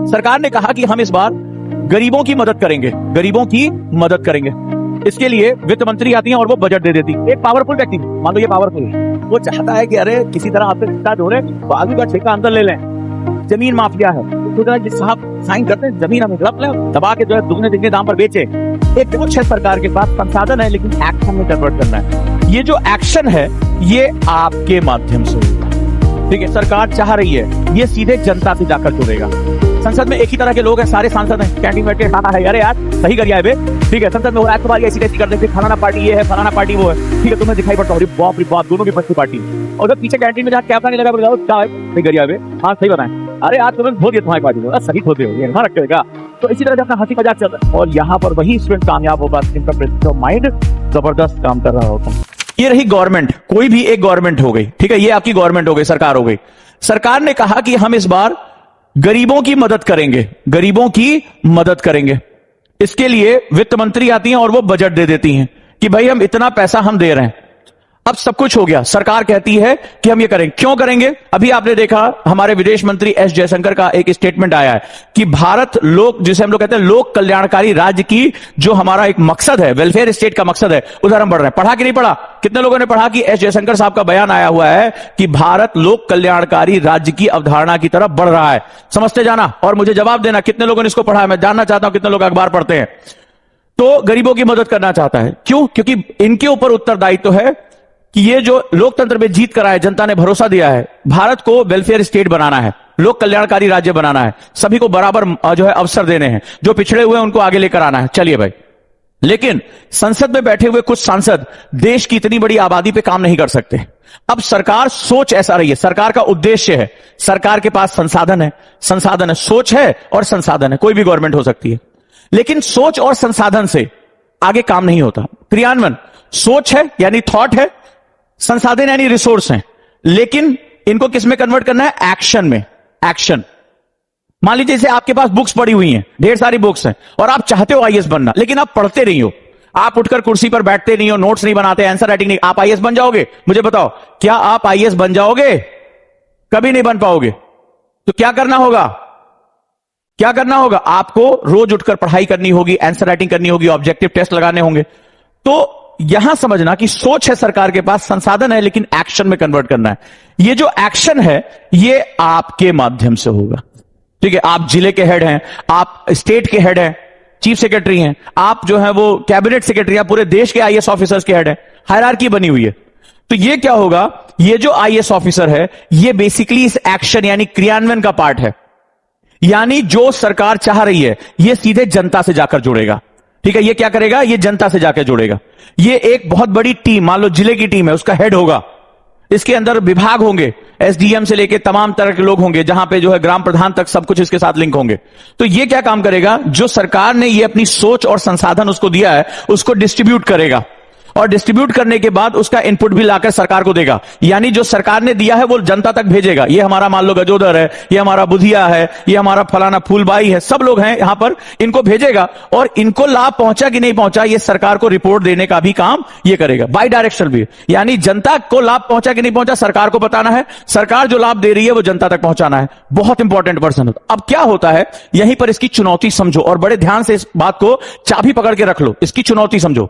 सरकार ने कहा कि हम इस बार गरीबों की मदद करेंगे, गरीबों की मदद करेंगे। इसके लिए वित्त मंत्री आती हैं और वो बजट दे देती है। एक पावरफुल व्यक्ति, मान लो ये पावरफुल है, वो चाहता है कि अरे किसी तरह आपसे रिश्ता जोड़े, बालू का ठेका अंदर ले लें। जमीन माफिया है, तो साहब साइन करते हैं, जमीन हमें हड़प लें, दबा के जो है दुगने तिगने दाम पर बेचे। एक कुछ है सरकार के पास, संसाधन है, लेकिन एक्शन में कन्वर्ट करना है। ये जो एक्शन है ये आपके माध्यम से होगा, ठीक है। सरकार चाह रही है ये सीधे जनता से जाकर जुड़ेगा। संसद में एक ही तरह के लोग हैं, सारे सांसद हैं, कैंटीन बैठ के खाना है, अरे यार सही करिए बे, ठीक है। संसद में हो रहा है तुम्हारी ऐसी तैसी कर देते, फलाना पार्टी ये है, फलाना पार्टी वो है, ठीक है। तुम्हें दिखाई पड़ता है बाप रे बाप, दोनों की बच्ची पार्टी। और जब पीछे कैंटीन में जहाँ कैमरा नहीं लगा, क्या है सही करिए बे, हाँ सही बताएं, अरे आज तुम्हें धो दिया तुम्हारी पार्टी को, सही धोते हो, यहाँ रखेगा। तो इसी तरह अपना हंसी मजाक चल रहा है, और यहाँ पर वही स्टूडेंट कामयाब होगा जिनका प्रेजेंस माइंड जबरदस्त काम कर रहा होता है। ये रही गवर्नमेंट, कोई भी एक गवर्नमेंट हो गई, ठीक है, ये आपकी गवर्नमेंट हो गई, सरकार हो गई। सरकार ने कहा कि हम इस बार गरीबों की मदद करेंगे, गरीबों की मदद करेंगे। इसके लिए वित्त मंत्री आती हैं और वो बजट दे देती हैं कि भाई हम इतना पैसा हम दे रहे हैं। अब सब कुछ हो गया, सरकार कहती है कि हम ये करेंगे। क्यों करेंगे? अभी आपने देखा हमारे विदेश मंत्री एस जयशंकर का एक स्टेटमेंट आया है कि भारत लोक, जिसे हम लोग कहते हैं लोक कल्याणकारी राज्य की जो हमारा एक मकसद है, वेलफेयर स्टेट का मकसद है, उधर हम बढ़ रहे हैं। पढ़ा कि नहीं पढ़ा? कितने लोगों ने पढ़ा कि एस जयशंकर साहब का बयान आया हुआ है कि भारत लोक कल्याणकारी राज्य की अवधारणा की तरफ बढ़ रहा है। समझते जाना और मुझे जवाब देना, कितने लोगों ने इसको पढ़ा है? मैं जानना चाहता हूं कितने लोग अखबार पढ़ते हैं। तो गरीबों की मदद करना चाहता है। क्यों? क्योंकि इनके ऊपर उत्तरदायित्व है कि ये जो लोकतंत्र में जीत कर आए, जनता ने भरोसा दिया है, भारत को वेलफेयर स्टेट बनाना है, लोक कल्याणकारी राज्य बनाना है, सभी को बराबर जो है अवसर देने हैं, जो पिछड़े हुए हैं उनको आगे लेकर आना है। चलिए भाई, लेकिन संसद में बैठे हुए कुछ सांसद देश की इतनी बड़ी आबादी पे काम नहीं कर सकते। अब सरकार सोच ऐसा रही है, सरकार का उद्देश्य है, सरकार के पास संसाधन है, सोच है और संसाधन है, कोई भी गवर्नमेंट हो सकती है, लेकिन सोच और संसाधन से आगे काम नहीं होता। क्रियान्वयन, सोच है यानी थॉट है, संसाधन यानी रिसोर्स हैं, लेकिन इनको किस में कन्वर्ट करना है? एक्शन में। एक्शन, मान लीजिए जैसे आपके पास बुक्स पड़ी हुई हैं, ढेर सारी बुक्स हैं, और आप चाहते हो आईएएस बनना, लेकिन आप पढ़ते नहीं हो, आप उठकर कुर्सी पर बैठते नहीं हो, नोट्स नहीं बनाते, आंसर राइटिंग नहीं, आप आईएएस बन जाओगे? मुझे बताओ, क्या आप आईएएस बन जाओगे? कभी नहीं बन पाओगे। तो क्या करना होगा? क्या करना होगा? आपको रोज उठकर पढ़ाई करनी होगी, आंसर राइटिंग करनी होगी, ऑब्जेक्टिव टेस्ट लगाने होंगे। तो यहां समझना कि सोच है सरकार के पास, संसाधन है, लेकिन एक्शन में कन्वर्ट करना है। ये जो एक्शन है ये आपके माध्यम से होगा, ठीक है। आप जिले के हेड हैं, आप स्टेट के हेड हैं, चीफ सेक्रेटरी हैं, आप जो है वो कैबिनेट सेक्रेटरी, आप पूरे देश के आईएएस ऑफिसर्स के हेड हैं, हायरार्की बनी हुई है। तो ये क्या होगा? ये जो आईएएस ऑफिसर है ये बेसिकली इस एक्शन यानी क्रियान्वयन का पार्ट है, यानी जो सरकार चाह रही है ये सीधे जनता से जाकर जुड़ेगा, ठीक है। ये क्या करेगा? ये जनता से जाकर जुड़ेगा। ये एक बहुत बड़ी टीम, मान लो जिले की टीम है, उसका हेड होगा, इसके अंदर विभाग होंगे, एसडीएम से लेके तमाम तरह के लोग होंगे, जहां पे जो है ग्राम प्रधान तक सब कुछ इसके साथ लिंक होंगे। तो ये क्या काम करेगा? जो सरकार ने ये अपनी सोच और संसाधन उसको दिया है उसको डिस्ट्रीब्यूट करेगा, और डिस्ट्रीब्यूट करने के बाद उसका इनपुट भी लाकर सरकार को देगा, यानी जो सरकार ने दिया है वो जनता तक भेजेगा। ये हमारा मान लो गजोदर है, ये हमारा बुधिया है, ये हमारा फलाना फूलबाई है, सब लोग हैं यहां पर, इनको भेजेगा, और इनको लाभ पहुंचा कि नहीं पहुंचा ये सरकार को रिपोर्ट देने का भी काम ये करेगा। बाई डायरेक्शनल भी, यानी जनता को लाभ पहुंचा कि नहीं पहुंचा सरकार को बताना है, सरकार जो लाभ दे रही है वो जनता तक पहुंचाना है। बहुत इंपॉर्टेंट पर्सन होता। अब क्या होता है, यहीं पर इसकी चुनौती समझो, और बड़े ध्यान से इस बात को चाबी पकड़ के रख लो, इसकी चुनौती समझो।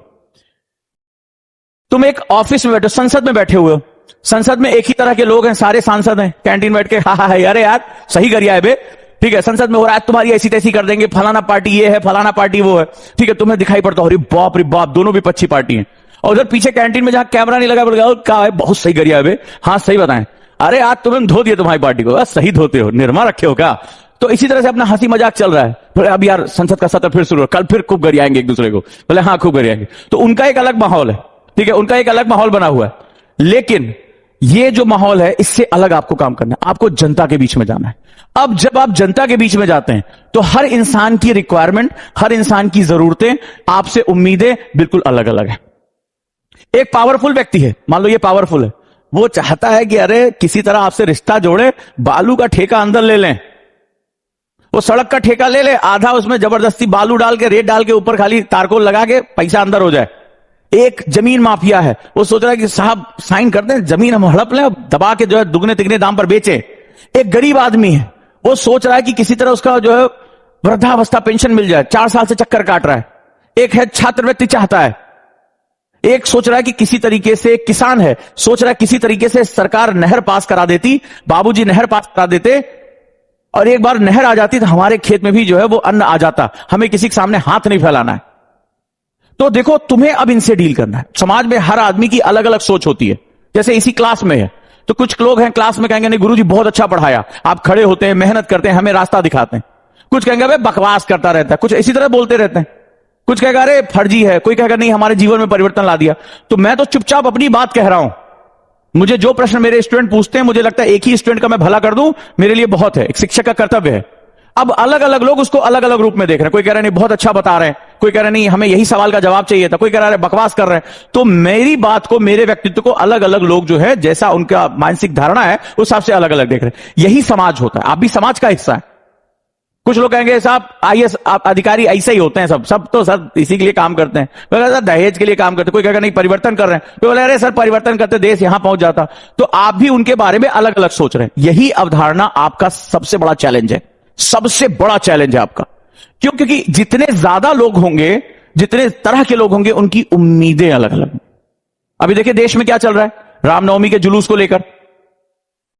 तुम एक ऑफिस में बैठो, संसद में बैठे हुए हो, संसद में एक ही तरह के लोग हैं, सारे सांसद हैं, कैंटीन बैठ के हा हा अरे यार सही करिए बे, ठीक है। संसद में हो रहा है तुम्हारी ऐसी तैसी कर देंगे, फलाना पार्टी ये है, फलाना पार्टी वो है, ठीक है। तुम्हें दिखाई पड़ता है बाप रे बाप, दोनों भी अच्छी पार्टी है। और उधर पीछे कैंटीन में जहां कैमरा नहीं लगा, क्या है बहुत सही करिए बे, हाँ सही बताएं, अरे आज तुमने धो दिया तुम्हारी पार्टी को, सही धोते हो, निर्मा रखे हो क्या? तो इसी तरह से अपना हंसी मजाक चल रहा है। फिर अब यार संसद का सत्र फिर शुरू, कल फिर खूब गरियाएंगे एक दूसरे को, बोले हाँ खूब गरियाएंगे। तो उनका एक अलग माहौल है, ठीक है, उनका एक अलग माहौल बना हुआ है। लेकिन ये जो माहौल है इससे अलग आपको काम करना है, आपको जनता के बीच में जाना है। अब जब आप जनता के बीच में जाते हैं तो हर इंसान की रिक्वायरमेंट, हर इंसान की जरूरतें, आपसे उम्मीदें बिल्कुल अलग अलग है। एक पावरफुल व्यक्ति है, मान लो ये पावरफुल है, वो चाहता है कि अरे किसी तरह आपसे रिश्ता जोड़े, बालू का ठेका अंदर ले लें, वो सड़क का ठेका ले ले, आधा उसमें जबरदस्ती बालू डाल के, रेत डाल के, ऊपर खाली तारकोल लगा के पैसा अंदर हो जाए। एक जमीन माफिया है, वो सोच रहा है कि साहब साइन करते हैं, जमीन हम हड़प लें, दबा के जो है दुगने तिगने दाम पर बेचे। एक गरीब आदमी है, वो सोच रहा है कि किसी तरह उसका जो है वृद्धावस्था पेंशन मिल जाए, 4 साल से चक्कर काट रहा है। एक है छात्रवृत्ति चाहता है, एक सोच रहा है कि किसी तरीके से, किसान है, सोच रहा है किसी तरीके से सरकार नहर पास करा देती, बाबूजी नहर पास करा देते, और एक बार नहर आ जाती तो हमारे खेत में भी जो है वो अन्न आ जाता, हमें किसी के सामने हाथ नहीं फैलाना है। तो देखो, तुम्हें अब इनसे डील करना है। समाज में हर आदमी की अलग अलग सोच होती है। जैसे इसी क्लास में है तो कुछ लोग हैं क्लास में कहेंगे नहीं गुरुजी बहुत अच्छा पढ़ाया, आप खड़े होते हैं, मेहनत करते हैं, हमें रास्ता दिखाते हैं। कुछ कहेंगे भाई बकवास करता रहता है, कुछ इसी तरह बोलते रहते हैं। कुछ कहेगा अरे फर्जी है, कोई कहेगा नहीं हमारे जीवन में परिवर्तन ला दिया। तो मैं तो चुपचाप अपनी बात कह रहा हूं। मुझे जो प्रश्न मेरे स्टूडेंट पूछते हैं, मुझे लगता है एक ही स्टूडेंट का मैं भला कर दूं मेरे लिए बहुत है, एक शिक्षक का कर्तव्य है। अब अलग अलग लोग उसको अलग अलग रूप में देख रहे हैं। कोई कह रहा है नहीं बहुत अच्छा बता रहे हैं, कोई कह रहा है नहीं हमें यही सवाल का जवाब चाहिए था, कोई कह रहा है बकवास कर रहे हैं। तो मेरी बात को, मेरे व्यक्तित्व को अलग अलग लोग जो है जैसा उनका मानसिक धारणा है उस हिसाब से अलग अलग देख रहे हैं। यही समाज होता है। आप भी समाज का हिस्सा है। कुछ लोग कहेंगे साहब आईएएस अधिकारी ऐसे ही होते हैं, सब तो सर इसी के लिए काम करते हैं, सर दहेज के लिए काम करते हैं। कोई कहेगा नहीं परिवर्तन कर रहे हैं, कोई बोले अरे सर परिवर्तन करते देश यहां पहुंच जाता। तो आप भी उनके बारे में अलग अलग सोच रहे हैं। यही अवधारणा आपका सबसे बड़ा चैलेंज है, सबसे बड़ा चैलेंज है आपका। क्यों? क्योंकि जितने ज्यादा लोग होंगे, जितने तरह के लोग होंगे, उनकी उम्मीदें अलग अलग। अभी देखिए देश में क्या चल रहा है, रामनवमी के जुलूस को लेकर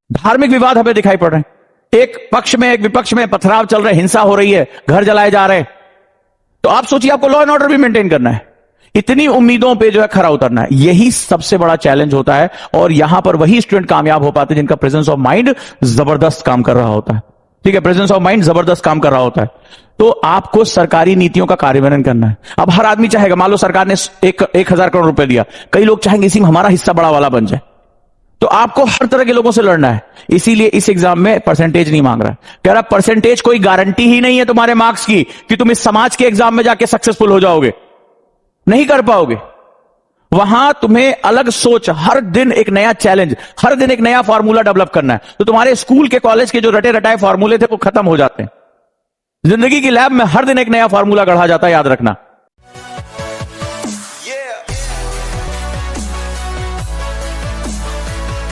धार्मिक विवाद हमें दिखाई पड़ रहे हैं। एक पक्ष में एक विपक्ष में पथराव चल रहा है, हिंसा हो रही है, घर जलाए जा रहे हैं। तो आप सोचिए आपको लॉ एंड ऑर्डर भी मेंटेन करना है, इतनी उम्मीदों पे जो है खरा उतरना है। यही सबसे बड़ा चैलेंज होता है। और यहां पर वही स्टूडेंट कामयाब हो पाते हैं जिनका प्रेजेंस ऑफ माइंड जबरदस्त काम कर रहा होता है। ठीक है, प्रेजेंस ऑफ माइंड जबरदस्त काम कर रहा होता है। तो आपको सरकारी नीतियों का कार्यान्वयन करना है। अब हर आदमी चाहेगा, मान लो सरकार ने 1,000 करोड़ रुपए दिया, कई लोग चाहेंगे इसी में हमारा हिस्सा बड़ा वाला बन जाए। तो आपको हर तरह के लोगों से लड़ना है। इसीलिए इस एग्जाम में परसेंटेज नहीं मांग रहा, कह रहा परसेंटेज कोई गारंटी ही नहीं है तुम्हारे मार्क्स की कि तुम इस समाज के एग्जाम में जाके सक्सेसफुल हो जाओगे, नहीं कर पाओगे। वहां तुम्हें अलग सोच, हर दिन एक नया चैलेंज, हर दिन एक नया फार्मूला डेवलप करना है। तो तुम्हारे स्कूल के कॉलेज के जो रटे रटाए फार्मूले थे वो खत्म हो जाते हैं। जिंदगी की लैब में हर दिन एक नया फार्मूला गढ़ा जाता है, याद रखना।